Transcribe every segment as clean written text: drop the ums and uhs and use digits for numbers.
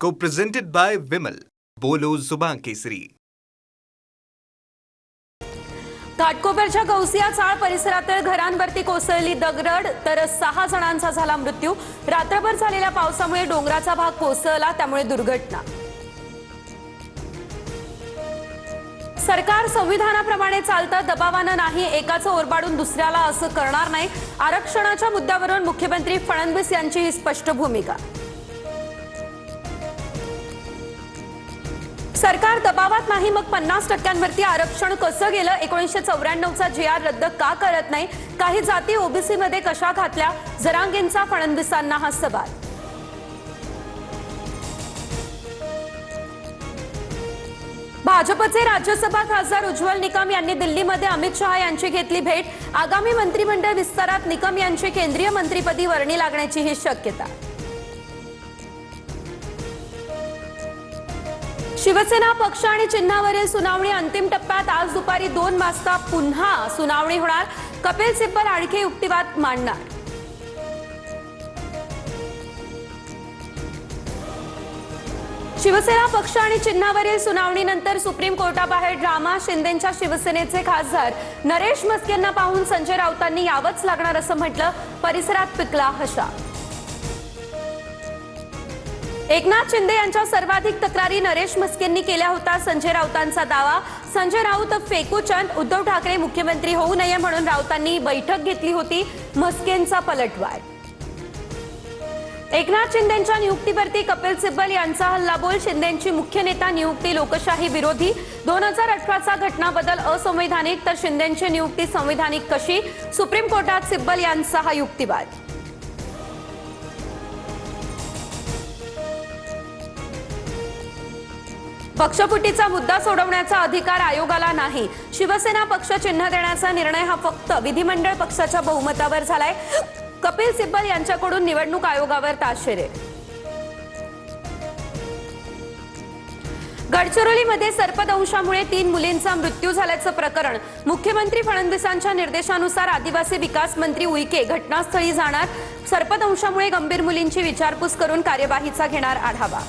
Co-presented by Vimal. बोलो जुबान केसरी. घाटकोपरच्या गौसिया चाळ परिसरातील घरांवरती कोसळली दगड तर 6 जणांचा झाला मृत्यू. रात्रभर झालेल्या पावसामुळे डोंगराचा भाग कोसळला, त्यामुळे दुर्घटना. सरकार संविधानाप्रमाणे चालतं, दबावानं नाही, एकाचं ओरबाडून दुसऱ्याला असं करणार नाही. आरक्षणाच्या मुद्द्यावरून मुख्यमंत्री फडणवीस यांची ही स्पष्ट भूमिका. सरकार दबावात नाही, मग 50% आरक्षण कसं गेलं? 1994चा GR रद्द का करत नाही? काही जाती ओबीसी मध्ये कशा घातल्या? जरांगेंचा फडणवीसांना हा सवाल. भाजपचे राज्यसभा खासदार उज्ज्वल निकम यांनी दिल्लीमध्ये अमित शहा यांची घेतली भेट. आगामी मंत्रिमंडळ विस्तारात निकम यांची केंद्रीय मंत्रिपदी वर्णी लागण्याची ही शक्यता. शिवसेना पक्ष आणि चिन्हावरील सुनावणी अंतिम टप्प्यात. आज दुपारी 2 वाजता पुन्हा सुनावणी होणार. कपिल सिब्बल आणखी युक्तिवाद मांडणार. शिवसेना पक्ष आणि चिन्हावरील सुनावणीनंतर सुप्रीम कोर्टाबाहेर ड्रामा. शिंदेंच्या शिवसेनेचे खासदार नरेश म्हस्केंना पाहून संजय राऊतांनी यावंच लागणार असं म्हटलं. परिसरात पिकला हशा. एकनाथ शिंदे यांच्या सर्वाधिक तक्रारी नरेश म्हस्केंनी केल्या होत्या. संजय राऊतांचा दावा. संजय राऊत फेकूचंद. उद्धव ठाकरे मुख्यमंत्री होऊ नये म्हणून राऊतांनी बैठक घेतली होती. म्हस्केंचा पलटवार. एकनाथ शिंदेंच्या नियुक्तीवरती कपिल सिब्बल यांचा हल्लाबोल. शिंदेंची मुख्य नेता नियुक्ती लोकशाही विरोधी. 2018चा घटना बदल असंवैधानिक, तर शिंदेंची नियुक्ती संवैधानिक कशी? सुप्रीम कोर्टात सिब्बल यांचा हा युक्तिवाद. पक्षफुटीचा मुद्दा सोडवण्याचा अधिकार आयोगाला नाही. शिवसेना पक्ष चिन्ह देण्याचा निर्णय हा फक्त विधिमंडळ पक्षाच्या बहुमतावर झालाय. कपिल सिब्बल यांच्याकडून निवडणूक आयोगावर ताशेरे. गडचिरोलीमध्ये सर्पदंशामुळे 3 मुलींचा मृत्यू झाल्याचं प्रकरण. मुख्यमंत्री फडणवीसांच्या निर्देशानुसार आदिवासी विकास मंत्री उईके घटनास्थळी जाणार. सर्पदंशामुळे गंभीर मुलींची विचारपूस करून कार्यवाहीचा घेणार आढावा.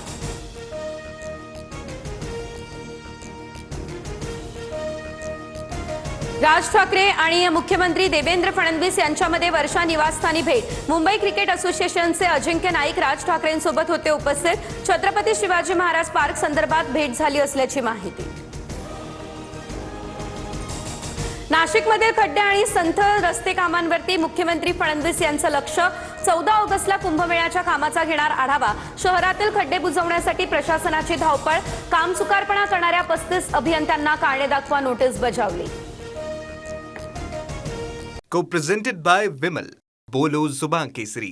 राज ठाकरे आणि मुख्यमंत्री देवेंद्र फडणवीस यांच्यामध्ये वर्षा निवासस्थानी भेट. मुंबई क्रिकेट असोसिएशनचे अजिंक्य नाईक राज ठाकरेंसोबत होते उपस्थित. छत्रपती शिवाजी महाराज पार्क संदर्भात भेट झाली असल्याची माहिती. नाशिकमधील खड्डे आणि संथ रस्ते कामांवरती मुख्यमंत्री फडणवीस यांचं लक्ष. 14 ऑगस्टला कुंभमेळ्याच्या कामाचा घेणार आढावा. शहरातील खड्डे बुजवण्यासाठी प्रशासनाची धावपळ. काम चुकारपणा करणाऱ्या 35 अभियंत्यांना कारणे दाखवा नोटीस बजावली. Co-presented by Vimal. बोलो जुबान केसरी.